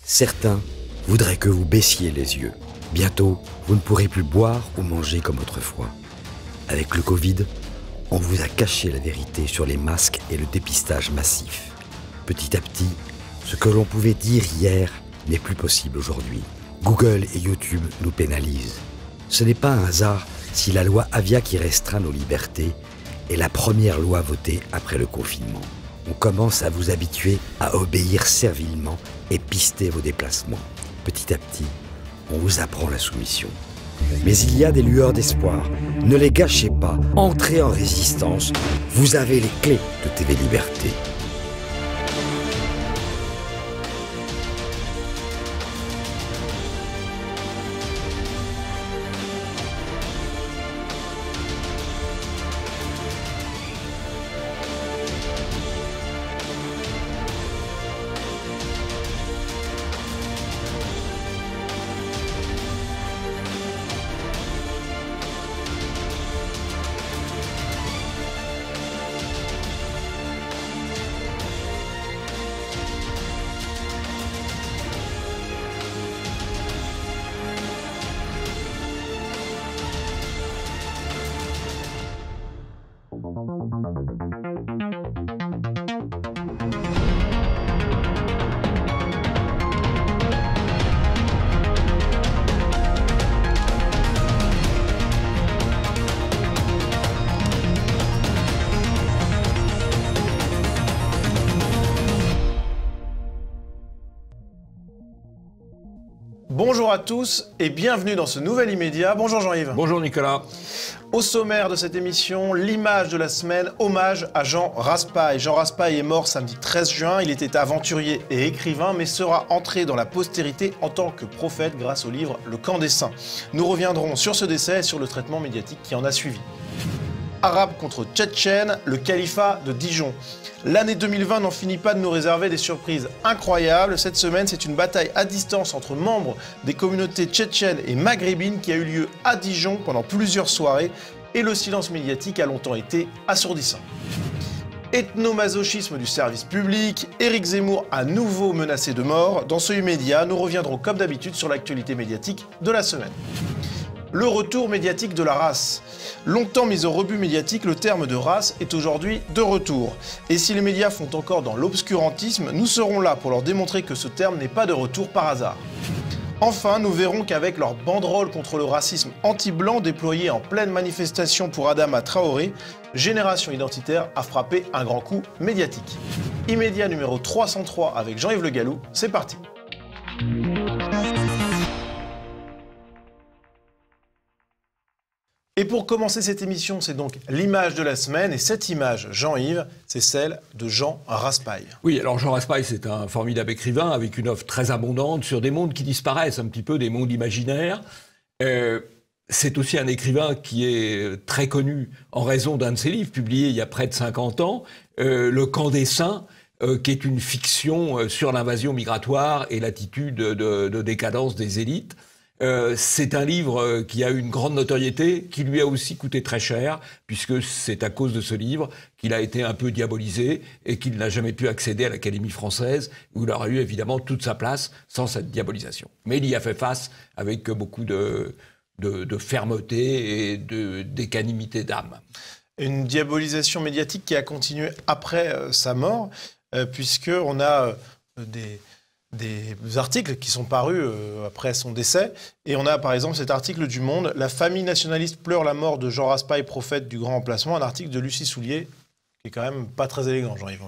Certains voudraient que vous baissiez les yeux. Bientôt, vous ne pourrez plus boire ou manger comme autrefois. Avec le Covid, on vous a caché la vérité sur les masques et le dépistage massif. Petit à petit, ce que l'on pouvait dire hier n'est plus possible aujourd'hui. Google et YouTube nous pénalisent. Ce n'est pas un hasard si la loi Avia qui restreint nos libertés est la première loi votée après le confinement. On commence à vous habituer à obéir servilement et pister vos déplacements. Petit à petit, on vous apprend la soumission. Mais il y a des lueurs d'espoir. Ne les gâchez pas. Entrez en résistance. Vous avez les clés de TV Liberté. Bonjour à tous et bienvenue dans ce nouvel immédiat. Bonjour Jean-Yves. Bonjour Nicolas. Au sommaire de cette émission, l'image de la semaine, hommage à Jean Raspail. Jean Raspail est mort samedi 13 juin, il était aventurier et écrivain, mais sera entré dans la postérité en tant que prophète grâce au livre Le Camp des Saints. Nous reviendrons sur ce décès et sur le traitement médiatique qui en a suivi. Arabes contre Tchétchènes, le califat de Dijon. L'année 2020 n'en finit pas de nous réserver des surprises incroyables. Cette semaine, c'est une bataille à distance entre membres des communautés tchétchènes et maghrébines qui a eu lieu à Dijon pendant plusieurs soirées et le silence médiatique a longtemps été assourdissant. Ethnomasochisme du service public, Éric Zemmour à nouveau menacé de mort. Dans ce immédiat, nous reviendrons comme d'habitude sur l'actualité médiatique de la semaine. Le retour médiatique de la race. Longtemps mis au rebut médiatique, le terme de race est aujourd'hui de retour. Et si les médias font encore dans l'obscurantisme, nous serons là pour leur démontrer que ce terme n'est pas de retour par hasard. Enfin, nous verrons qu'avec leur banderole contre le racisme anti-blanc déployée en pleine manifestation pour Adama Traoré, Génération Identitaire a frappé un grand coup médiatique. Immédiat numéro 303 avec Jean-Yves Le Gallou, c'est parti. Et pour commencer cette émission, c'est donc l'image de la semaine. Et cette image, Jean-Yves, c'est celle de Jean Raspail. Oui, alors Jean Raspail, c'est un formidable écrivain avec une offre très abondante sur des mondes qui disparaissent, un petit peu des mondes imaginaires. C'est aussi un écrivain qui est très connu en raison d'un de ses livres, publié il y a près de 50 ans, Le Camp des Saints, qui est une fiction sur l'invasion migratoire et l'attitude de décadence des élites. C'est un livre qui a eu une grande notoriété, qui lui a aussi coûté très cher, puisque c'est à cause de ce livre qu'il a été un peu diabolisé et qu'il n'a jamais pu accéder à l'Académie française, où il aurait eu évidemment toute sa place sans cette diabolisation. Mais il y a fait face avec beaucoup de fermeté et d'équanimité d'âme. Une diabolisation médiatique qui a continué après sa mort, puisqu'on a des articles qui sont parus après son décès. Et on a par exemple cet article du Monde, « La famille nationaliste pleure la mort de Jean Raspail, prophète du grand remplacement », un article de Lucie Soulier, qui est quand même pas très élégant, Jean-Yves.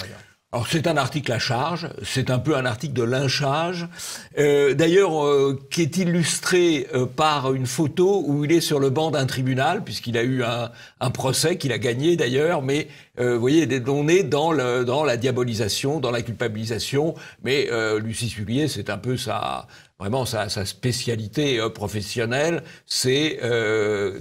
Alors c'est un article à charge, c'est un peu un article de lynchage, d'ailleurs qui est illustré par une photo où il est sur le banc d'un tribunal, puisqu'il a eu un procès qu'il a gagné d'ailleurs, mais vous voyez, on est dans la diabolisation, dans la culpabilisation, mais Lucie Soulier, c'est un peu vraiment sa spécialité professionnelle, c'est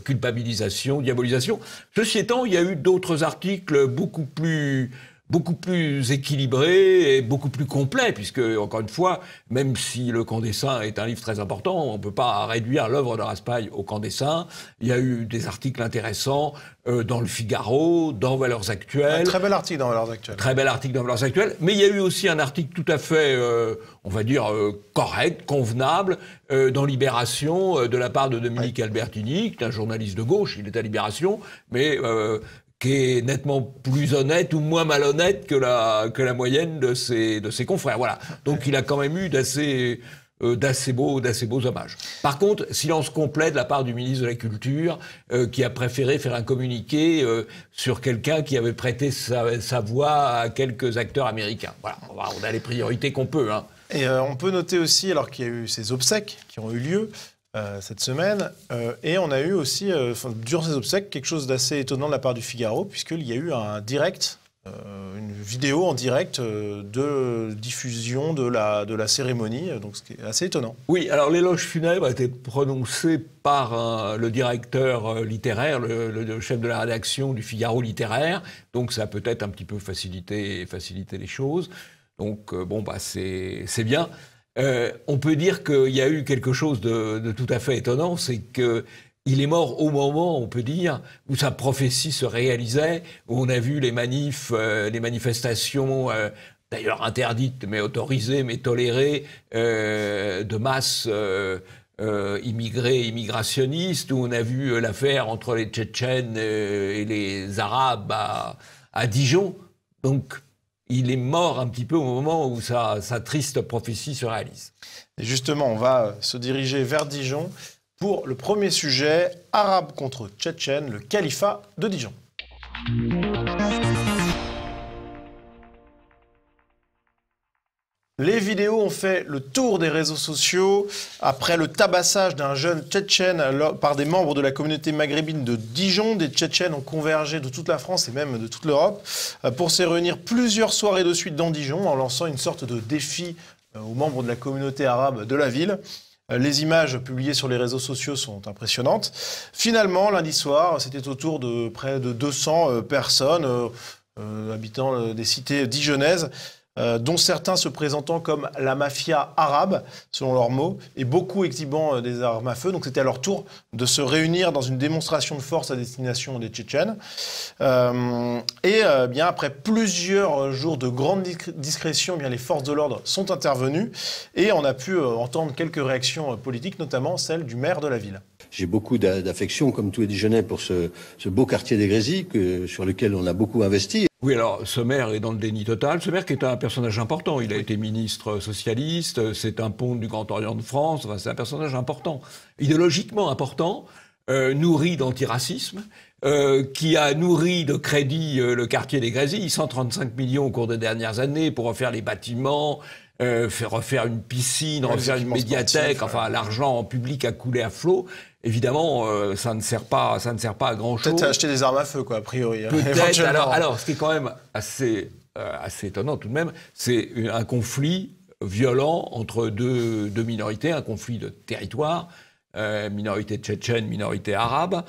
culpabilisation, diabolisation. Ceci étant, il y a eu d'autres articles beaucoup plus beaucoup plus équilibré et beaucoup plus complet, puisque, encore une fois, même si Le Camp des Saints est un livre très important, on ne peut pas réduire l'œuvre de Raspail au Camp des Saints. Il y a eu des articles intéressants dans Le Figaro, dans Valeurs Actuelles. Un très bel article dans Valeurs Actuelles. Très bel article dans Valeurs Actuelles. Mais il y a eu aussi un article tout à fait, on va dire, correct, convenable, dans Libération, de la part de Dominique Albertini, qui est un journaliste de gauche, il est à Libération, mais qui est nettement plus honnête ou moins malhonnête que la moyenne de ses confrères. Voilà. Donc il a quand même eu d'assez beaux hommages. Par contre, silence complet de la part du ministre de la Culture, qui a préféré faire un communiqué sur quelqu'un qui avait prêté sa voix à quelques acteurs américains. Voilà, on a les priorités qu'on peut. Hein. Et on peut noter aussi, alors qu'il y a eu ces obsèques qui ont eu lieu cette semaine, et on a eu aussi, durant ces obsèques, quelque chose d'assez étonnant de la part du Figaro, puisqu'il y a eu un direct, une vidéo en direct de diffusion de la cérémonie, donc ce qui est assez étonnant. Oui, alors l'éloge funèbre a été prononcé par le directeur littéraire, le chef de la rédaction du Figaro littéraire, donc ça a peut-être un petit peu facilité les choses. Donc c'est bien. On peut dire qu'il y a eu quelque chose de tout à fait étonnant, c'est qu'il est mort au moment, on peut dire, où sa prophétie se réalisait, où on a vu les manifestations, d'ailleurs interdites, mais autorisées, mais tolérées, de masse immigrationnistes, où on a vu l'affaire entre les Tchétchènes et les Arabes à Dijon. Donc, il est mort un petit peu au moment où sa triste prophétie se réalise. Et justement, on va se diriger vers Dijon pour le premier sujet, Arabes contre Tchétchènes, le califat de Dijon. Les vidéos ont fait le tour des réseaux sociaux après le tabassage d'un jeune Tchétchène par des membres de la communauté maghrébine de Dijon. Des Tchétchènes ont convergé de toute la France et même de toute l'Europe pour se réunir plusieurs soirées de suite dans Dijon en lançant une sorte de défi aux membres de la communauté arabe de la ville. Les images publiées sur les réseaux sociaux sont impressionnantes. Finalement, lundi soir, c'était autour de près de 200 personnes habitant des cités dijonnaises, dont certains se présentant comme la mafia arabe, selon leurs mots, et beaucoup exhibant des armes à feu. Donc c'était à leur tour de se réunir dans une démonstration de force à destination des Tchétchènes. Bien après plusieurs jours de grande discrétion, bien les forces de l'ordre sont intervenues et on a pu entendre quelques réactions politiques, notamment celle du maire de la ville. J'ai beaucoup d'affection, comme tous les Dijonnais, pour ce beau quartier des Grésilles, sur lequel on a beaucoup investi. Oui, alors ce maire est dans le déni total. Ce maire qui est un personnage important. Il a été ministre socialiste, c'est un pont du Grand Orient de France, enfin, c'est un personnage important, idéologiquement important, nourri d'antiracisme, qui a nourri de crédit le quartier des Grésilles, 135 millions au cours des dernières années pour refaire les bâtiments, refaire une piscine, refaire une médiathèque, enfin l'argent public a coulé à flot. Évidemment, ça ne sert pas à grand-chose. Peut-être acheter des armes à feu, quoi, a priori. Peut-être. Alors, ce qui est quand même assez étonnant tout de même, c'est un conflit violent entre deux minorités, un conflit de territoire, minorité tchétchène, minorité arabe.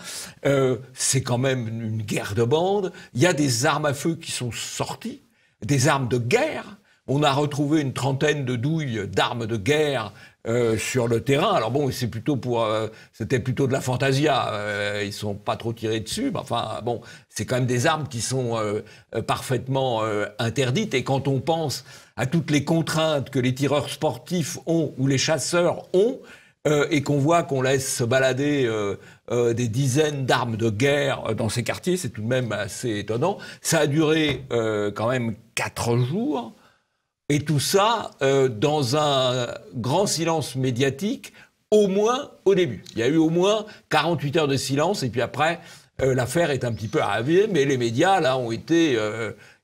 C'est quand même une guerre de bandes. Il y a des armes à feu qui sont sorties, des armes de guerre. On a retrouvé une trentaine de douilles d'armes de guerre sur le terrain. Alors bon, c'était plutôt de la fantasia. Ils sont pas trop tirés dessus. Mais enfin, bon, c'est quand même des armes qui sont parfaitement interdites. Et quand on pense à toutes les contraintes que les tireurs sportifs ont ou les chasseurs ont, et qu'on voit qu'on laisse se balader des dizaines d'armes de guerre dans ces quartiers, c'est tout de même assez étonnant. Ça a duré quand même 4 jours. Et tout ça dans un grand silence médiatique, au moins au début. Il y a eu au moins 48 heures de silence, et puis après, l'affaire est un petit peu arrivée, mais les médias, là, ont été...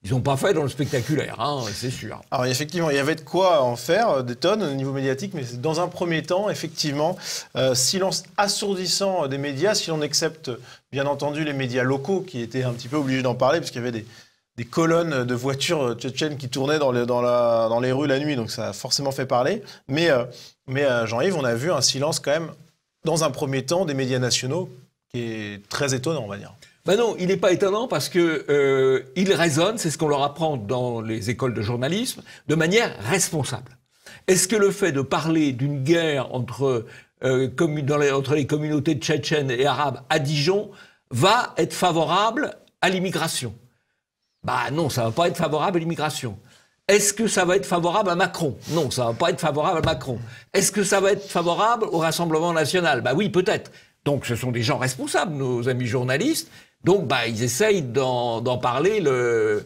ils n'ont pas fait dans le spectaculaire, hein, c'est sûr. Alors effectivement, il y avait de quoi en faire, des tonnes au niveau médiatique, mais dans un premier temps, effectivement, silence assourdissant des médias, si l'on accepte, bien entendu, les médias locaux, qui étaient un petit peu obligés d'en parler, parce qu'il y avait des colonnes de voitures tchétchènes qui tournaient dans les rues la nuit, donc ça a forcément fait parler. Mais Jean-Yves, on a vu un silence quand même, dans un premier temps, des médias nationaux, qui est très étonnant, on va dire. Ben non, il n'est pas étonnant parce que il raisonne, c'est ce qu'on leur apprend dans les écoles de journalisme, de manière responsable. Est-ce que le fait de parler d'une guerre entre les communautés tchétchènes et arabes à Dijon va être favorable à l'immigration? Bah non, ça va pas être favorable à l'immigration. Est-ce que ça va être favorable à Macron? Non, ça va pas être favorable à Macron. Est-ce que ça va être favorable au Rassemblement national? Bah oui, peut-être. Donc ce sont des gens responsables, nos amis journalistes. Donc bah ils essayent d'en parler le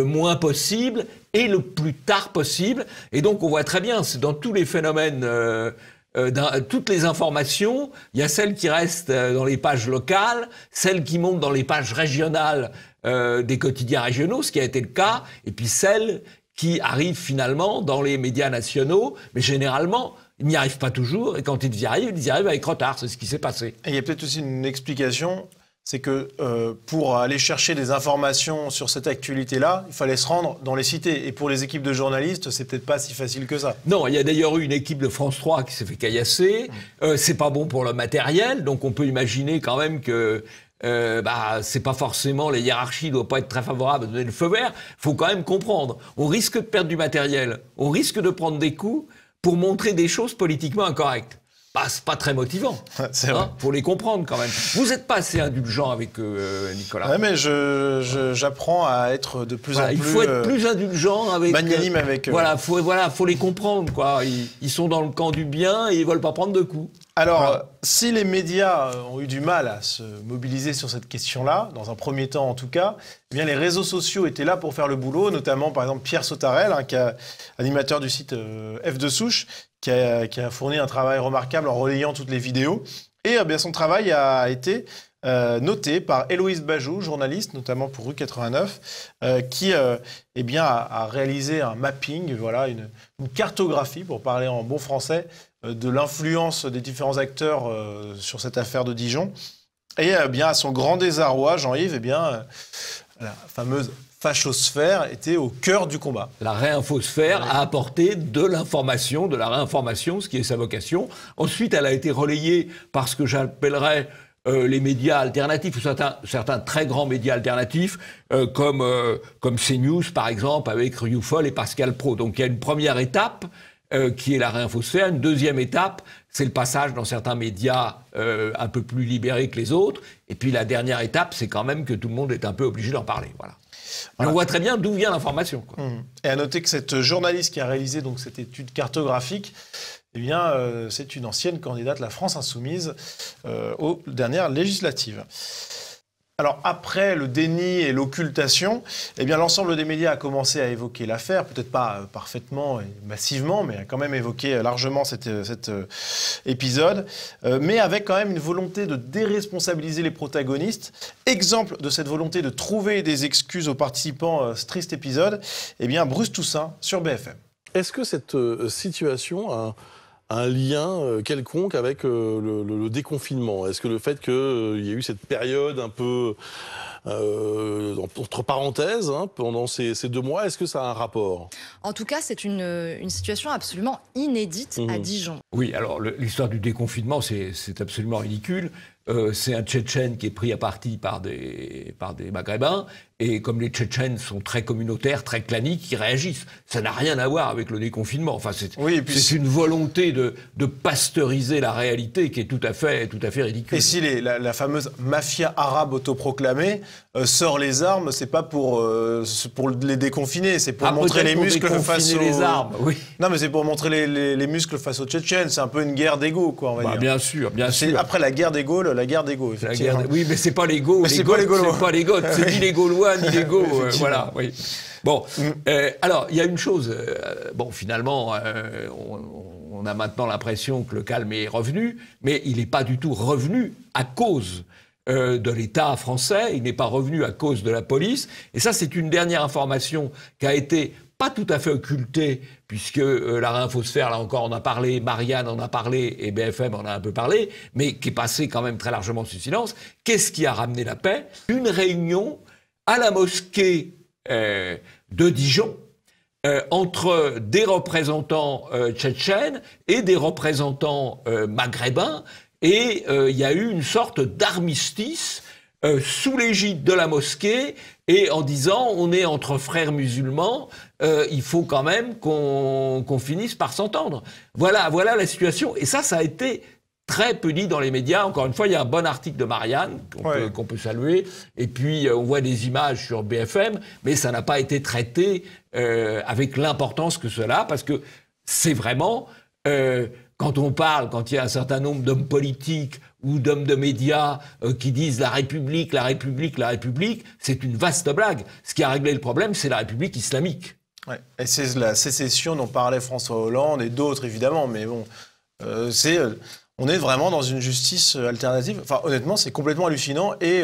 moins possible et le plus tard possible. Et donc on voit très bien, c'est dans tous les phénomènes, dans toutes les informations, il y a celles qui restent dans les pages locales, celles qui montent dans les pages régionales des quotidiens régionaux, ce qui a été le cas, et puis celles qui arrivent finalement dans les médias nationaux, mais généralement, ils n'y arrivent pas toujours, et quand ils y arrivent avec retard, c'est ce qui s'est passé. Et il y a peut-être aussi une explication, c'est que pour aller chercher des informations sur cette actualité-là, il fallait se rendre dans les cités. Et pour les équipes de journalistes, c'est peut-être pas si facile que ça. Non, il y a d'ailleurs eu une équipe de France 3 qui s'est fait caillasser. C'est pas bon pour le matériel, donc on peut imaginer quand même que c'est pas forcément, les hiérarchies ne doivent pas être très favorables à donner le feu vert. Faut quand même comprendre. On risque de perdre du matériel. On risque de prendre des coups pour montrer des choses politiquement incorrectes. Bah, c'est pas très motivant. C'est vrai. Faut les comprendre quand même. Vous n'êtes pas assez indulgent avec Nicolas. Ouais, mais j'apprends à être de plus en plus. Il faut être plus indulgent avec. Magnanime avec. Faut les comprendre, quoi. Ils sont dans le camp du bien et ils veulent pas prendre de coups. Alors, si les médias ont eu du mal à se mobiliser sur cette question-là, dans un premier temps en tout cas, eh bien les réseaux sociaux étaient là pour faire le boulot, notamment par exemple Pierre Sautarel, animateur du site F de Souche, qui a fourni un travail remarquable en relayant toutes les vidéos. Et bien son travail a été noté par Héloïse Bajou, journaliste, notamment pour Rue 89, qui a réalisé un mapping, voilà, une cartographie, pour parler en bon français, de l'influence des différents acteurs sur cette affaire de Dijon. Et bien à son grand désarroi, Jean-Yves, la fameuse fachosphère était au cœur du combat. La réinfosphère a apporté de l'information, de la réinformation, ce qui est sa vocation. Ensuite, elle a été relayée par ce que j'appellerais les médias alternatifs, ou certains très grands médias alternatifs, comme CNews, par exemple, avec Rioufol et Pascal Praud. Donc il y a une première étape qui est la réinfosphère. Une deuxième étape, c'est le passage dans certains médias un peu plus libérés que les autres. Et puis la dernière étape, c'est quand même que tout le monde est un peu obligé d'en parler. Voilà. On voit très bien d'où vient l'information. Et à noter que cette journaliste qui a réalisé donc, cette étude cartographique, c'est une ancienne candidate de la France Insoumise aux dernières législatives. Alors après le déni et l'occultation, l'ensemble des médias a commencé à évoquer l'affaire, peut-être pas parfaitement et massivement, mais a quand même évoqué largement cet épisode, mais avec quand même une volonté de déresponsabiliser les protagonistes. Exemple de cette volonté de trouver des excuses aux participants à ce triste épisode, Bruce Toussaint sur BFM. Est-ce que cette situation a un lien quelconque avec le déconfinement? Est-ce que le fait qu'il y ait eu cette période un peu entre parenthèses pendant ces 2 mois, est-ce que ça a un rapport? En tout cas, c'est une situation absolument inédite à Dijon. Oui, alors l'histoire du déconfinement, c'est absolument ridicule. C'est un Tchétchène qui est pris à partie par des Maghrébins, et comme les Tchétchènes sont très communautaires, très claniques, ils réagissent. Ça n'a rien à voir avec le déconfinement. Enfin, c'est une volonté de pasteuriser la réalité qui est tout à fait ridicule. Et si la fameuse mafia arabe autoproclamée sort les armes, c'est pas pour les déconfiner, c'est pour montrer les muscles face aux... les armes, oui. Non, mais c'est pour montrer les muscles face aux Tchétchènes. C'est un peu une guerre d'ego, quoi, on va dire. Bien sûr. Après la guerre des Gaules, la guerre d'ego, effectivement. Oui, mais c'est pas les Gaules. C'est pas les Gaulois. C'est ni les Gaulois, ni les Gauls. Voilà, oui. Bon, alors, il y a une chose. Finalement, on a maintenant l'impression que le calme est revenu, mais il n'est pas du tout revenu à cause de l'État français, il n'est pas revenu à cause de la police. Et ça, c'est une dernière information qui a été pas tout à fait occultée, puisque la réinfosphère, là encore, on a parlé, Marianne en a parlé, et BFM en a un peu parlé, mais qui est passé quand même très largement sous silence. Qu'est-ce qui a ramené la paix? Une réunion à la mosquée de Dijon, entre des représentants tchétchènes et des représentants maghrébins, et il y a eu une sorte d'armistice sous l'égide de la mosquée et en disant on est entre frères musulmans, il faut quand même qu'on finisse par s'entendre. Voilà la situation. Et ça a été très peu dit dans les médias. Encore une fois, il y a un bon article de Marianne qu'on peut saluer. Et puis, on voit des images sur BFM, mais ça n'a pas été traité avec l'importance que cela, parce que c'est vraiment, quand il y a un certain nombre d'hommes politiques ou d'hommes de médias qui disent la République, c'est une vaste blague. Ce qui a réglé le problème, c'est la République islamique. Ouais. Et c'est la sécession dont parlait François Hollande et d'autres, évidemment, mais bon, on est vraiment dans une justice alternative. Enfin, honnêtement, c'est complètement hallucinant. Et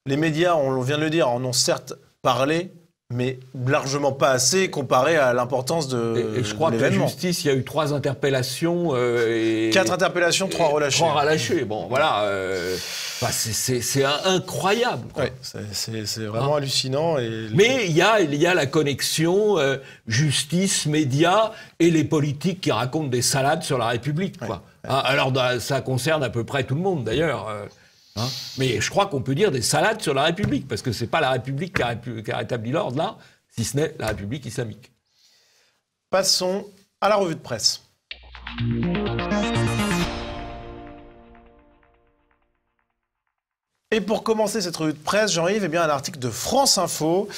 les médias, on vient de le dire, en ont certes parlé, mais largement pas assez comparé à l'importance de et je crois que la justice, il y a eu 3 interpellations. 4 interpellations, 3 relâchés. 3 relâchés. Bon, voilà. C'est incroyable. Ouais, c'est vraiment hallucinant. Mais il y a la connexion justice, médias et les politiques qui racontent des salades sur la République, quoi. Ouais. Alors, ça concerne à peu près tout le monde, d'ailleurs. Mais je crois qu'on peut dire des salades sur la République, parce que c'est pas la République qui a rétabli l'ordre, là, si ce n'est la République islamique. Passons à la revue de presse. Et pour commencer cette revue de presse, Jean-Yves, un article de France Info.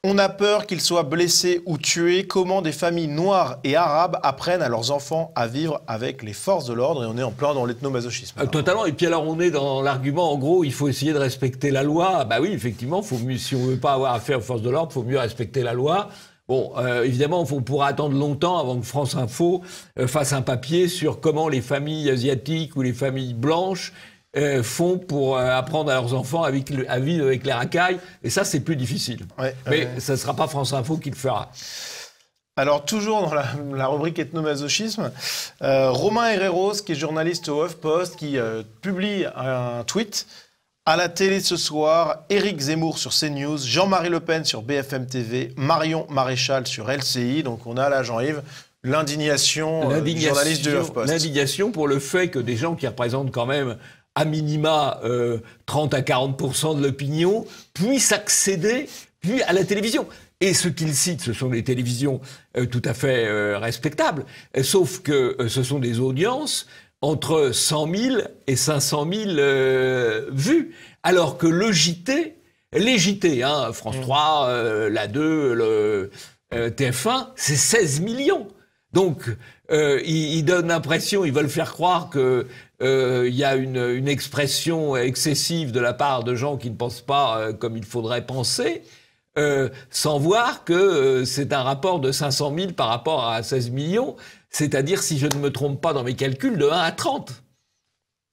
On a peur qu'ils soient blessés ou tués. Comment des familles noires et arabes apprennent à leurs enfants à vivre avec les forces de l'ordre. Et on est en plein dans l'ethnomasochisme. Totalement. Et puis alors, on est dans l'argument, en gros, il faut essayer de respecter la loi. Bah oui, effectivement, si on ne veut pas avoir affaire aux forces de l'ordre, il faut mieux respecter la loi. Bon, évidemment, on pourra attendre longtemps avant que France Info fasse un papier sur comment les familles asiatiques ou les familles blanches font pour apprendre à leurs enfants à vivre avec les racailles. Et ça, c'est plus difficile. Ouais, mais ça ne sera pas France Info qui le fera. Alors, toujours dans la rubrique ethnomasochisme, Romain Herreros, qui est journaliste au HuffPost, qui publie un tweet. À la télé ce soir, Éric Zemmour sur CNews, Jean-Marie Le Pen sur BFM TV, Marion Maréchal sur LCI. Donc, on a là, Jean-Yves, l'indignation du journaliste du HuffPost. L'indignation pour le fait que des gens qui représentent quand même à minima 30 à 40% de l'opinion, puissent accéder à la télévision. Et ce qu'il cite, ce sont des télévisions tout à fait respectables, sauf que ce sont des audiences entre 100 000 et 500 000 vues, alors que les JT, France 3, la 2, le TF1, c'est 16 millions. Donc, ils donnent l'impression, ils veulent faire croire que y a une expression excessive de la part de gens qui ne pensent pas comme il faudrait penser, sans voir que c'est un rapport de 500 000 par rapport à 16 millions, c'est-à-dire, si je ne me trompe pas dans mes calculs, de 1 à 30.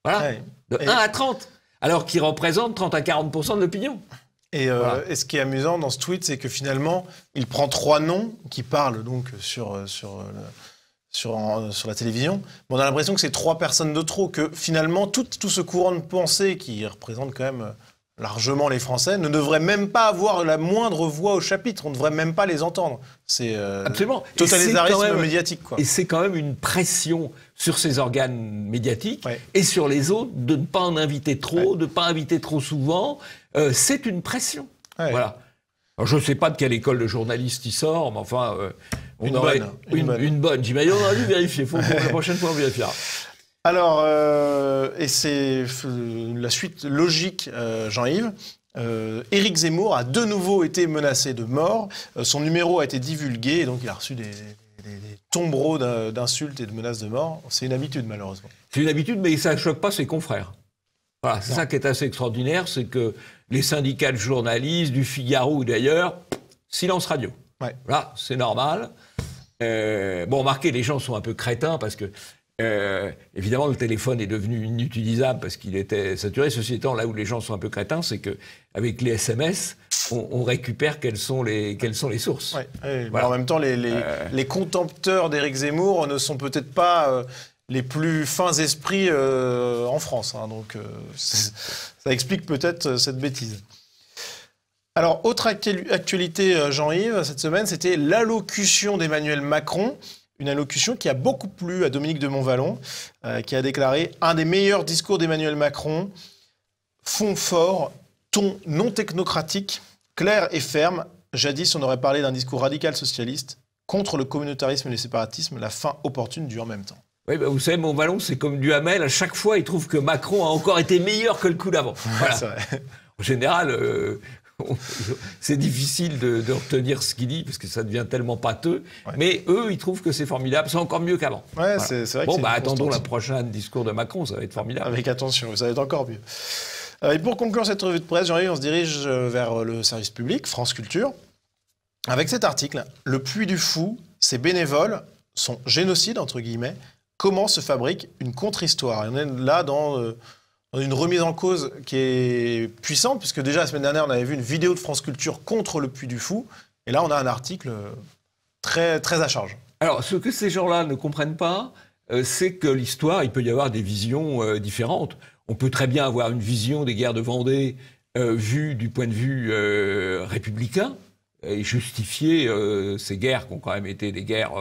Voilà, ouais. De 1 à 30, alors qu'ils représentent 30 à 40% de l'opinion. Et ce qui est amusant dans ce tweet, c'est que finalement, il prend 3 noms qui parlent donc sur la télévision. Mais on a l'impression que c'est 3 personnes de trop, que finalement, tout ce courant de pensée qui représente quand même largement les Français ne devrait même pas avoir la moindre voix au chapitre. On ne devrait même pas les entendre. C'est absolument totalitarisme médiatique, quoi. Et c'est quand même une pression sur ces organes médiatiques et sur les autres de ne pas en inviter trop, de ne pas inviter trop souvent. C'est une pression. Voilà. Alors, je ne sais pas de quelle école de journaliste il sort, mais enfin, on aurait une bonne. J'imagine, on a dû vérifier. La prochaine fois, on vérifiera. Alors, et c'est la suite logique, Jean-Yves. Éric Zemmour a de nouveau été menacé de mort. Son numéro a été divulgué et donc il a reçu des tombereaux d'insultes et de menaces de mort. C'est une habitude, malheureusement. C'est une habitude, mais ça ne choque pas ses confrères. Voilà, c'est ça qui est assez extraordinaire, c'est que les syndicats de journalistes, du Figaro ou d'ailleurs, silence radio. Ouais. Là, c'est normal. Bon, remarquez, les gens sont un peu crétins parce que évidemment, le téléphone est devenu inutilisable parce qu'il était saturé. Ceci étant, là où les gens sont un peu crétins, c'est qu'avec les SMS, on récupère quelles sont les sources. Ouais. Voilà. En même temps, les contempteurs d'Éric Zemmour ne sont peut-être pas les plus fins esprits en France. Donc, ça explique peut-être cette bêtise. Alors, autre actualité, Jean-Yves, cette semaine, c'était l'allocution d'Emmanuel Macron. Une allocution qui a beaucoup plu à Dominique de Montvalon, qui a déclaré « Un des meilleurs discours d'Emmanuel Macron. fond fort, ton non technocratique, clair et ferme. Jadis, on aurait parlé d'un discours radical socialiste contre le communautarisme et le séparatisme, la fin opportune du en même temps. Oui, bah vous savez, Montvalon, c'est comme Duhamel. À chaque fois, il trouve que Macron a encore été meilleur que le coup d'avant. Voilà. C'est vrai. En général, c'est difficile de retenir ce qu'il dit parce que ça devient tellement pâteux. Ouais. Mais eux, ils trouvent que c'est formidable. C'est encore mieux qu'avant. Ouais, voilà. c'est vrai bon, que attendons le prochain discours de Macron. Ça va être formidable. Avec attention, ça va être encore mieux. Et pour conclure cette revue de presse, Jean-Yves, on se dirige vers le service public, France Culture, avec cet article. Le Puy du Fou, ses bénévoles, son génocide, entre guillemets. Comment se fabrique une contre-histoire? On est là dans une remise en cause qui est puissante, puisque déjà la semaine dernière, on avait vu une vidéo de France Culture contre le Puy du Fou, et là, on a un article très, très à charge. Alors, ce que ces gens-là ne comprennent pas, c'est que l'histoire, il peut y avoir des visions différentes. On peut très bien avoir une vision des guerres de Vendée vue du point de vue républicain, et justifier ces guerres qui ont quand même été des guerres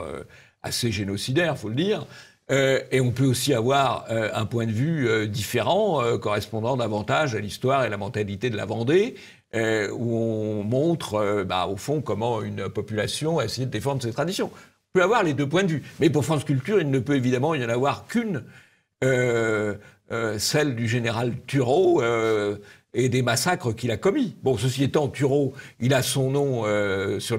assez génocidaires, il faut le dire. Et on peut aussi avoir un point de vue différent, correspondant davantage à l'histoire et la mentalité de la Vendée, où on montre, au fond, comment une population a essayé de défendre ses traditions. On peut avoir les deux points de vue. Mais pour France Culture, il ne peut évidemment y en avoir qu'une, celle du général Turreau et des massacres qu'il a commis. Bon, ceci étant, Turreau, il a son nom sur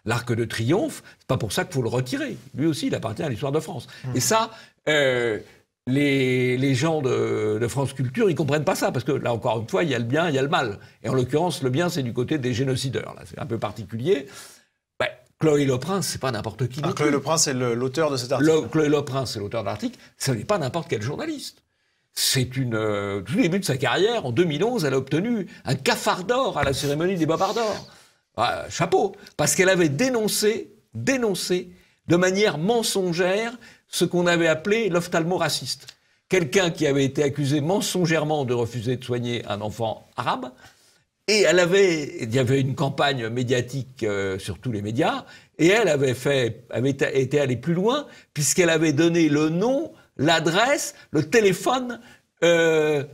l'Arc de Triomphe. C'est pas pour ça qu'il faut le retirer. Lui aussi, il appartient à l'histoire de France. Et ça, les gens de France Culture, ils comprennent pas ça, parce que là, encore une fois, il y a le bien, il y a le mal. Et en l'occurrence, le bien, c'est du côté des génocideurs. Là, c'est un peu particulier. Chloé Leprince, c'est pas n'importe qui. Chloé Leprince, c'est l'auteur de cet article. Chloé Leprince, c'est l'auteur de l'article. Ce n'est pas n'importe quel journaliste. C'est tout le début de sa carrière, en 2011, elle a obtenu un cafard d'or à la cérémonie des Bobards d'or. Chapeau, parce qu'elle avait dénoncé de manière mensongère ce qu'on avait appelé l'ophtalmo-raciste. Quelqu'un qui avait été accusé mensongèrement de refuser de soigner un enfant arabe. Et il y avait une campagne médiatique sur tous les médias, et elle avait été allée plus loin, puisqu'elle avait donné le nom, l'adresse, le téléphone de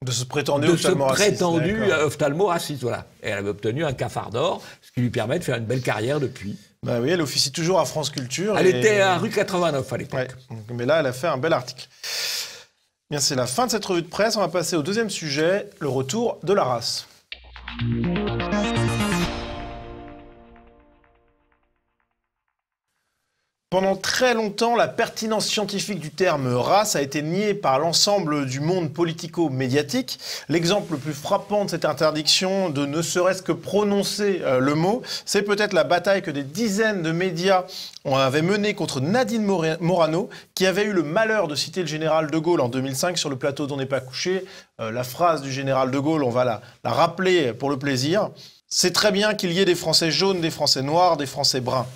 ce prétendu ophtalmo-raciste. Voilà. Et elle avait obtenu un cafard d'or, ce qui lui permet de faire une belle carrière depuis. Bah oui, elle officie toujours à France Culture. Elle était à rue 89 à l'époque. Ouais. Mais là, elle a fait un bel article. Bien, c'est la fin de cette revue de presse. On va passer au deuxième sujet, le retour de la race. Pendant très longtemps, la pertinence scientifique du terme race a été niée par l'ensemble du monde politico-médiatique. L'exemple le plus frappant de cette interdiction de ne serait-ce que prononcer le mot, c'est peut-être la bataille que des dizaines de médias avaient menée contre Nadine Morano, qui avait eu le malheur de citer le général de Gaulle en 2005 sur le plateau d'On n'est pas couché. La phrase du général de Gaulle, on va la rappeler pour le plaisir. C'est très bien qu'il y ait des Français jaunes, des Français noirs, des Français bruns.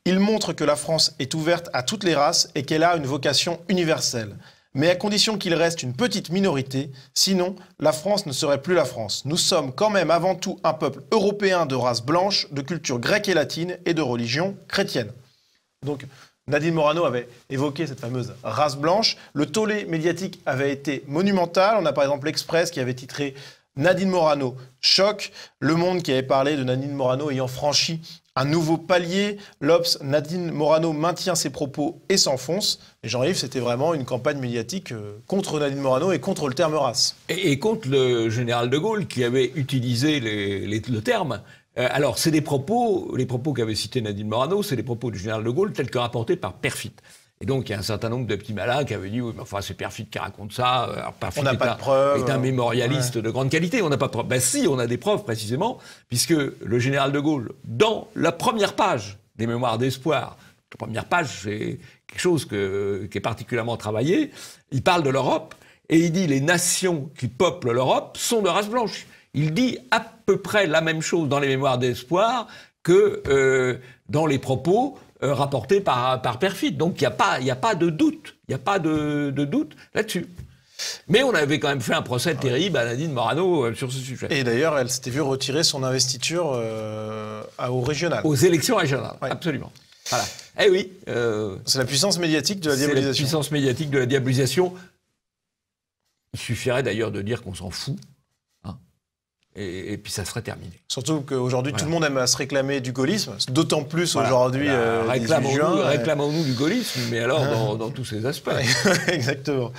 Il montre que la France est ouverte à toutes les races et qu'elle a une vocation universelle. Mais à condition qu'il reste une petite minorité, sinon la France ne serait plus la France. Nous sommes quand même avant tout un peuple européen de race blanche, de culture grecque et latine et de religion chrétienne. Donc Nadine Morano avait évoqué cette fameuse race blanche. Le tollé médiatique avait été monumental. On a par exemple l'Express qui avait titré Nadine Morano choc, Le Monde qui avait parlé de Nadine Morano ayant franchi un nouveau palier, l'Obs, Nadine Morano maintient ses propos et s'enfonce. Et Jean-Yves, c'était vraiment une campagne médiatique contre Nadine Morano et contre le terme race. Et contre le général de Gaulle qui avait utilisé le terme. Alors, c'est les propos qu'avait cité Nadine Morano, c'est les propos du général de Gaulle tels que rapportés par Perfit. Et donc, il y a un certain nombre de petits malins qui avaient dit « Oui, mais enfin, c'est Perfit qui raconte ça. Alors, Perfit est un mémorialiste de grande qualité. On n'a pas de preuves. » Ben si, on a des preuves, précisément, puisque le général de Gaulle, dans la première page des Mémoires d'Espoir, la première page, c'est quelque chose qui est particulièrement travaillé, il parle de l'Europe, et il dit « Les nations qui peuplent l'Europe sont de race blanche. » Il dit à peu près la même chose dans les Mémoires d'Espoir que dans les propos rapporté par Perfit. Donc il n'y a pas de doute. Il n'y a pas de doute là-dessus. Mais on avait quand même fait un procès terrible à Nadine Morano sur ce sujet. Et d'ailleurs, elle s'était vue retirer son investiture au régional. Aux élections régionales, ouais. Absolument. Voilà. Eh oui. C'est la puissance médiatique de la diabolisation. C'est la puissance médiatique de la diabolisation Il suffirait d'ailleurs de dire qu'on s'en fout. Hein, et puis ça serait terminé. Surtout qu'aujourd'hui, Voilà. tout le monde aime à se réclamer du gaullisme, d'autant plus Voilà. aujourd'hui, 18 juin. Réclamons-nous du gaullisme, mais alors dans tous ses aspects. Exactement.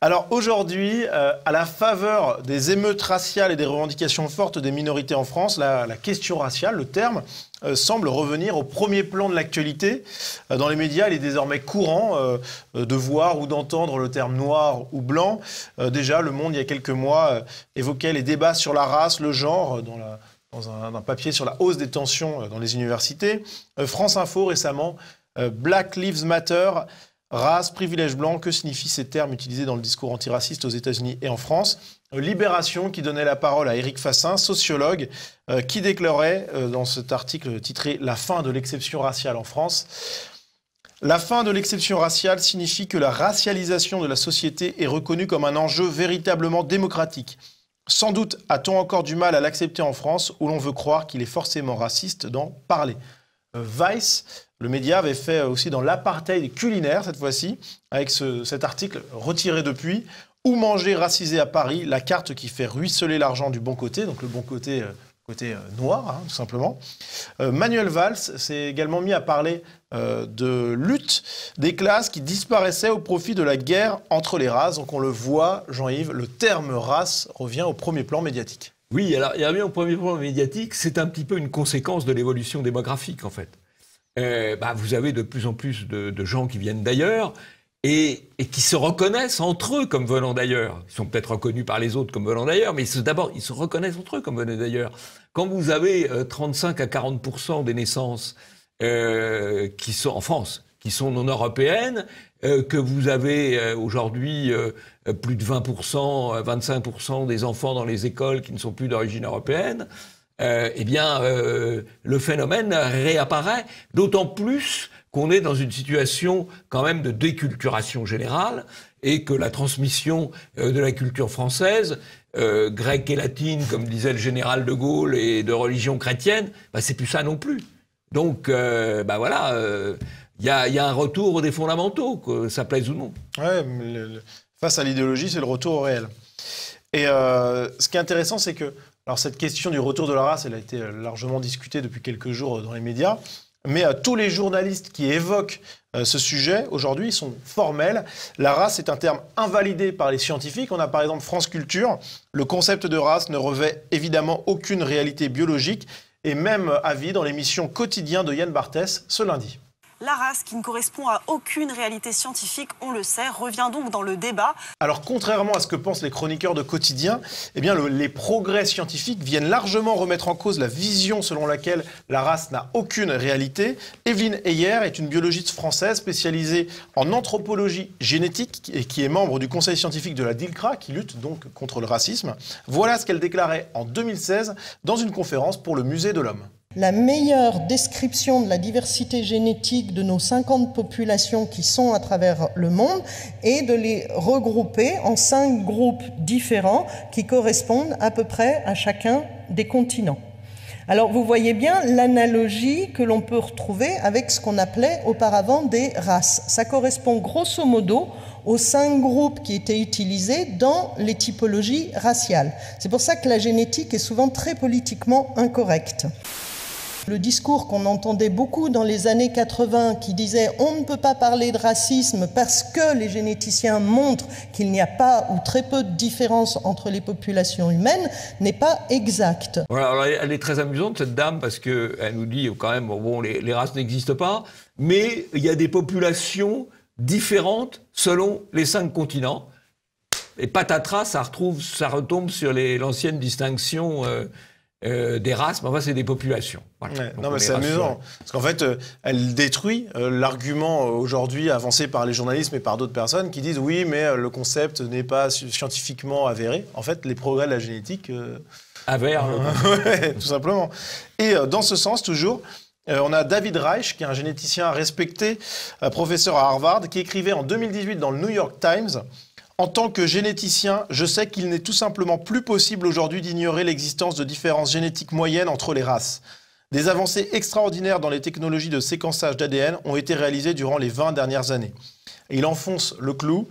Alors aujourd'hui, à la faveur des émeutes raciales et des revendications fortes des minorités en France, la question raciale, le terme, semble revenir au premier plan de l'actualité. Dans les médias, il est désormais courant de voir ou d'entendre le terme noir ou blanc. Déjà, Le Monde, il y a quelques mois, évoquait les débats sur la race, le genre, dans un papier sur la hausse des tensions dans les universités. France Info, récemment, Black Lives Matter. Race, privilège blanc, que signifient ces termes utilisés dans le discours antiraciste aux États-Unis et en France? Libération qui donnait la parole à Éric Fassin, sociologue, qui déclarait dans cet article titré « La fin de l'exception raciale en France ». La fin de l'exception raciale signifie que la racialisation de la société est reconnue comme un enjeu véritablement démocratique. Sans doute a-t-on encore du mal à l'accepter en France, où l'on veut croire qu'il est forcément raciste d'en parler. Vice, le média, avait fait aussi dans l'apartheid culinaire, cette fois-ci, avec cet article retiré depuis, « Où manger racisé à Paris, la carte qui fait ruisseler l'argent du bon côté », donc le bon côté, noir, hein, tout simplement. Manuel Valls s'est également mis à parler de lutte des classes qui disparaissaient au profit de la guerre entre les races. Donc on le voit, Jean-Yves, le terme race revient au premier plan médiatique. Oui, alors il revient au premier plan médiatique, c'est un petit peu une conséquence de l'évolution démographique en fait. Vous avez de plus en plus de gens qui viennent d'ailleurs et qui se reconnaissent entre eux comme venant d'ailleurs. Ils sont peut-être reconnus par les autres comme venant d'ailleurs, mais d'abord, ils se reconnaissent entre eux comme venant d'ailleurs. Quand vous avez 35 à 40% des naissances qui sont en France, qui sont non européennes, que vous avez aujourd'hui plus de 20%, 25% des enfants dans les écoles qui ne sont plus d'origine européenne, le phénomène réapparaît, d'autant plus qu'on est dans une situation quand même de déculturation générale et que la transmission de la culture française, grecque et latine, comme disait le général de Gaulle, et de religion chrétienne, c'est plus ça non plus. Donc, il y a un retour des fondamentaux, que ça plaise ou non. Ouais, face à l'idéologie, c'est le retour au réel. Et ce qui est intéressant, c'est que alors cette question du retour de la race, elle a été largement discutée depuis quelques jours dans les médias, mais tous les journalistes qui évoquent ce sujet, aujourd'hui, sont formels. La race est un terme invalidé par les scientifiques. On a par exemple France Culture. Le concept de race ne revêt évidemment aucune réalité biologique, et même avis dans l'émission Quotidien de Yann Barthès ce lundi. La race, qui ne correspond à aucune réalité scientifique, on le sait, revient donc dans le débat. Alors, contrairement à ce que pensent les chroniqueurs de Quotidien, les progrès scientifiques viennent largement remettre en cause la vision selon laquelle la race n'a aucune réalité. Evelyne Heyer est une biologiste française spécialisée en anthropologie génétique et qui est membre du conseil scientifique de la DILCRA, qui lutte donc contre le racisme. Voilà ce qu'elle déclarait en 2016 dans une conférence pour le Musée de l'Homme. La meilleure description de la diversité génétique de nos 50 populations qui sont à travers le monde est de les regrouper en 5 groupes différents qui correspondent à peu près à chacun des continents. Alors vous voyez bien l'analogie que l'on peut retrouver avec ce qu'on appelait auparavant des races. Ça correspond grosso modo aux 5 groupes qui étaient utilisés dans les typologies raciales. C'est pour ça que la génétique est souvent très politiquement incorrecte. Le discours qu'on entendait beaucoup dans les années 80 qui disait « on ne peut pas parler de racisme parce que les généticiens montrent qu'il n'y a pas ou très peu de différence entre les populations humaines » n'est pas exact. Voilà, alors elle est très amusante cette dame parce qu'elle nous dit quand même les races n'existent pas, mais il y a des populations différentes selon les 5 continents. Et patatras, ça retombe sur l'ancienne distinction des races, mais enfin c'est des populations. Voilà. Ouais, non mais c'est amusant, parce qu'en fait, elle détruit l'argument aujourd'hui avancé par les journalistes et par d'autres personnes qui disent oui, mais le concept n'est pas scientifiquement avéré. En fait, les progrès de la génétique avèrent. Ouais, tout simplement. Et dans ce sens, toujours, on a David Reich, qui est un généticien respecté, professeur à Harvard, qui écrivait en 2018 dans le New York Times: en tant que généticien, je sais qu'il n'est tout simplement plus possible aujourd'hui d'ignorer l'existence de différences génétiques moyennes entre les races. Des avancées extraordinaires dans les technologies de séquençage d'ADN ont été réalisées durant les 20 dernières années. Et il enfonce le clou.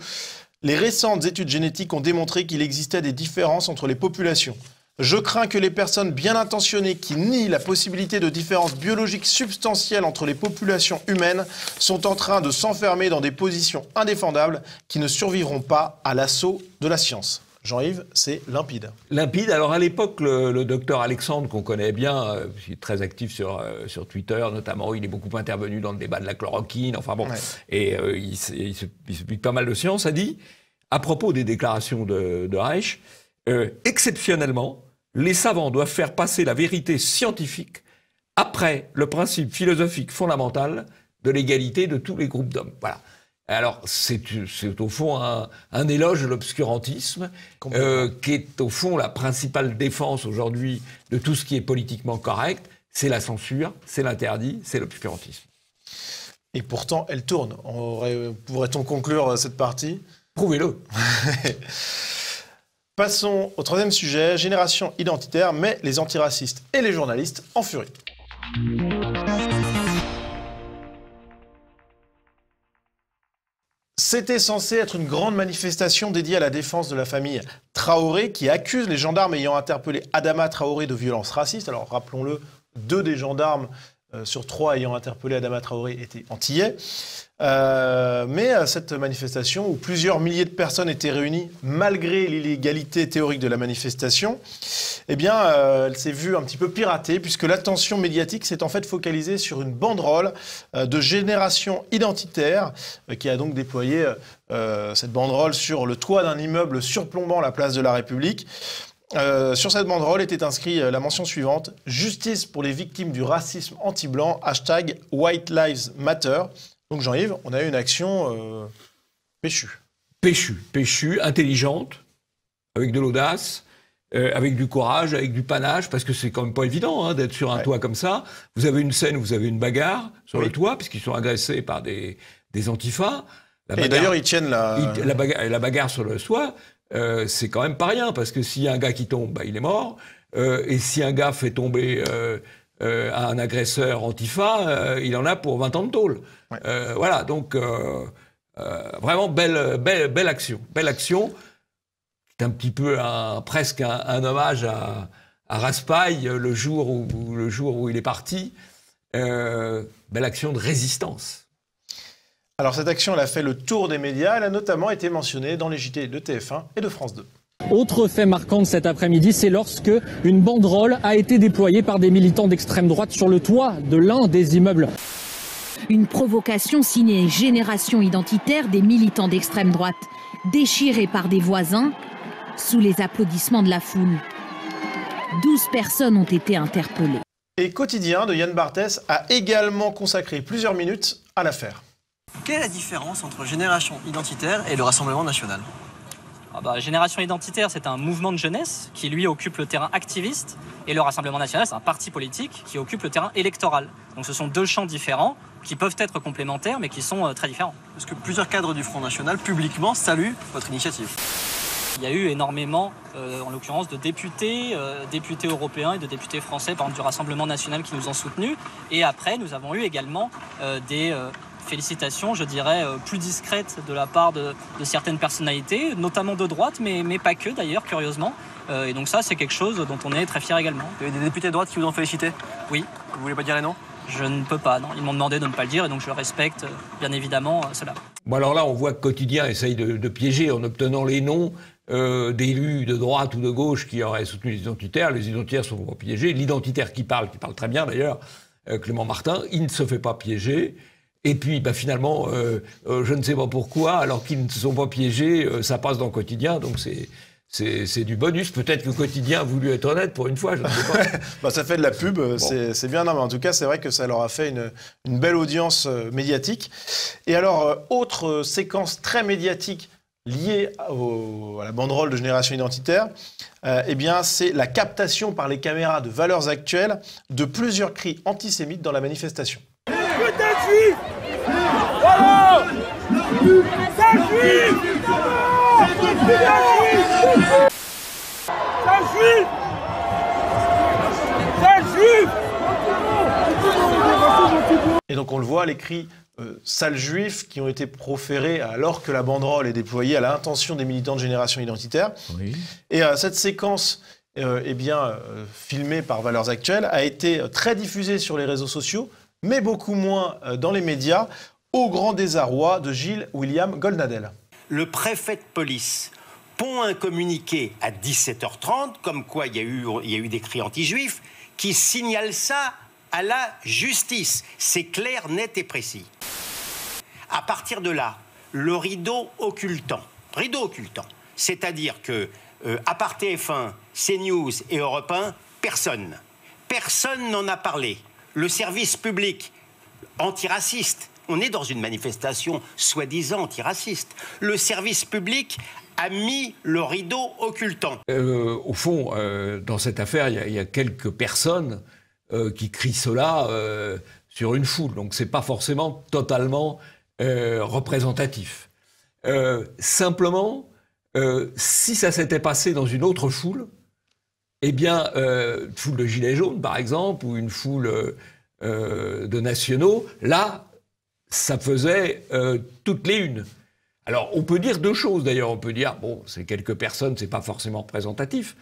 Les récentes études génétiques ont démontré qu'il existait des différences entre les populations. Je crains que les personnes bien intentionnées qui nient la possibilité de différences biologiques substantielles entre les populations humaines sont en train de s'enfermer dans des positions indéfendables qui ne survivront pas à l'assaut de la science. Jean-Yves, c'est limpide. Limpide. Alors à l'époque, le docteur Alexandre, qu'on connaît bien, il est très actif sur Twitter, notamment, il est beaucoup intervenu dans le débat de la chloroquine, enfin bon, ouais. Et il se pique pas mal de science, a dit, à propos des déclarations de Reich, exceptionnellement, les savants doivent faire passer la vérité scientifique après le principe philosophique fondamental de l'égalité de tous les groupes d'hommes. Voilà. Alors, c'est au fond un éloge de l'obscurantisme, qui est au fond la principale défense aujourd'hui de tout ce qui est politiquement correct. C'est la censure, c'est l'interdit, c'est l'obscurantisme. Et pourtant, elle tourne. Pourrait-on conclure cette partie ? Prouvez-le. Passons au troisième sujet, génération identitaire, mais les antiracistes et les journalistes en furie. C'était censé être une grande manifestation dédiée à la défense de la famille Traoré, qui accuse les gendarmes ayant interpellé Adama Traoré de violences racistes. Alors rappelons-le, 2 des gendarmes sur 3 ayant interpellé Adama Traoré étaient antillais. Mais cette manifestation, où plusieurs milliers de personnes étaient réunies, malgré l'illégalité théorique de la manifestation, eh bien, elle s'est vue un petit peu piratée, puisque l'attention médiatique s'est en fait focalisée sur une banderole de génération identitaire, qui a donc déployé cette banderole sur le toit d'un immeuble surplombant la place de la République. Sur cette banderole était inscrit la mention suivante: « Justice pour les victimes du racisme anti-blanc, hashtag White Lives Matter ». Donc Jean-Yves, on a eu une action péchue. Péchue, intelligente, avec de l'audace, avec du courage, avec du panache, parce que c'est quand même pas évident d'être sur un toit comme ça. Vous avez une scène où vous avez une bagarre sur le toit, puisqu'ils sont agressés par des antifas. Et d'ailleurs, ils tiennent la bagarre sur le toit. C'est quand même pas rien, parce que s'il y a un gars qui tombe, il est mort. Et si un gars fait tomber un agresseur antifa, il en a pour 20 ans de tôle. Ouais. Voilà, donc vraiment belle action. Belle action. C'est un petit peu presque un hommage à Raspail le jour où il est parti. Belle action de résistance. Alors cette action, elle a fait le tour des médias. Elle a notamment été mentionnée dans les JT de TF1 et de France 2. Autre fait marquant de cet après-midi, c'est lorsque une banderole a été déployée par des militants d'extrême droite sur le toit de l'un des immeubles. Une provocation signée Génération Identitaire des militants d'extrême droite, déchirée par des voisins, sous les applaudissements de la foule. 12 personnes ont été interpellées. Et Quotidien de Yann Barthès a également consacré plusieurs minutes à l'affaire. Quelle est la différence entre Génération Identitaire et le Rassemblement National ? Génération Identitaire, c'est un mouvement de jeunesse qui, lui, occupe le terrain activiste. Et le Rassemblement National, c'est un parti politique qui occupe le terrain électoral. Donc ce sont 2 champs différents qui peuvent être complémentaires, mais qui sont très différents. Parce que plusieurs cadres du Front National, publiquement, saluent votre initiative. Il y a eu énormément, en l'occurrence, de députés européens et de députés français, par exemple du Rassemblement National, qui nous ont soutenus. Et après, nous avons eu également des félicitations, je dirais, plus discrètes de la part de certaines personnalités, notamment de droite, mais pas que d'ailleurs, curieusement. Et donc ça, c'est quelque chose dont on est très fiers également. Il y a des députés de droite qui vous ont félicité ? Oui. Vous voulez pas dire les noms ? Je ne peux pas, non. Ils m'ont demandé de ne pas le dire, et donc je respecte, bien évidemment, cela. Bon, alors là, on voit que Quotidien essaye de piéger en obtenant les noms d'élus de droite ou de gauche qui auraient soutenu les identitaires. Les identitaires sont pas piégés. L'identitaire qui parle très bien d'ailleurs, Clément Martin, il ne se fait pas piéger. Et puis, finalement, je ne sais pas pourquoi, alors qu'ils ne se sont pas piégés, ça passe dans Quotidien, donc c'est du bonus. Peut-être que Quotidien a voulu être honnête pour une fois, je ne sais pas. Ça fait de la pub, bon. C'est bien. Non, mais en tout cas, c'est vrai que ça leur a fait une belle audience médiatique. Et alors, autre séquence très médiatique liée à la banderole de Génération Identitaire, c'est la captation par les caméras de Valeurs Actuelles de plusieurs cris antisémites dans la manifestation. Putain de juif ! Voilà ! C'est un juif ! C'est un juif ! C'est un juif ! Et donc on le voit, les cris sales juifs qui ont été proférés alors que la banderole est déployée à l'intention des militants de Génération Identitaire. Oui. Et cette séquence, filmée par Valeurs Actuelles, a été très diffusée sur les réseaux sociaux, mais beaucoup moins dans les médias, au grand désarroi de Gilles William Goldnadel. Le préfet de police pond un communiqué à 17h30, comme quoi il y a eu des cris anti-juifs, qui signalent ça à la justice. C'est clair, net et précis. À partir de là, le rideau occultant, c'est-à-dire que, à part TF1, CNews et Europe 1, personne n'en a parlé. Le service public antiraciste, on est dans une manifestation soi-disant antiraciste, le service public a mis le rideau occultant. Au fond, dans cette affaire, il y a quelques personnes qui crient cela sur une foule. Donc c'est pas forcément totalement représentatif. Simplement, si ça s'était passé dans une autre foule, eh bien, une foule de gilets jaunes, par exemple, ou une foule de nationaux, là, ça faisait toutes les unes. Alors, on peut dire deux choses, d'ailleurs. On peut dire, bon, c'est quelques personnes, c'est pas forcément représentatif.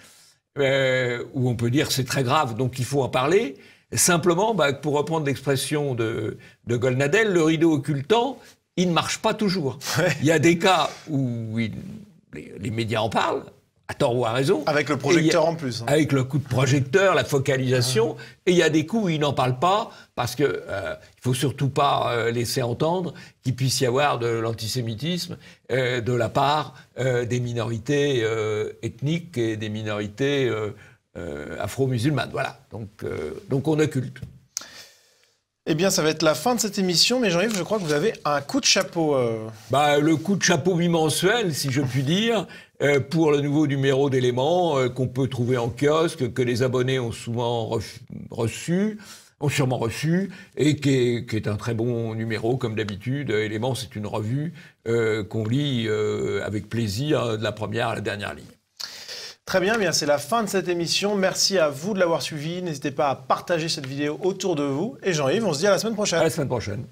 Ou on peut dire, c'est très grave, donc il faut en parler. Simplement, pour reprendre l'expression de Goldnadel, le rideau occultant, il ne marche pas toujours. Il y a des cas où les médias en parlent, à tort ou à raison. Avec le projecteur en plus. Avec le coup de projecteur, la focalisation. Et il y a des coups où ils n'en parlent pas, parce qu'il ne faut surtout pas laisser entendre qu'il puisse y avoir de l'antisémitisme de la part des minorités ethniques et des minorités afro-musulmanes. Voilà. Donc on occulte. Eh bien, ça va être la fin de cette émission, mais Jean-Yves, je crois que vous avez un coup de chapeau. Le coup de chapeau bimensuel, si je puis dire, pour le nouveau numéro d'Éléments qu'on peut trouver en kiosque, que les abonnés ont souvent ont sûrement reçu, et qui est un très bon numéro, comme d'habitude. Éléments, c'est une revue qu'on lit avec plaisir, de la première à la dernière ligne. Très bien, c'est la fin de cette émission. Merci à vous de l'avoir suivi. N'hésitez pas à partager cette vidéo autour de vous. Et Jean-Yves, on se dit à la semaine prochaine. À la semaine prochaine.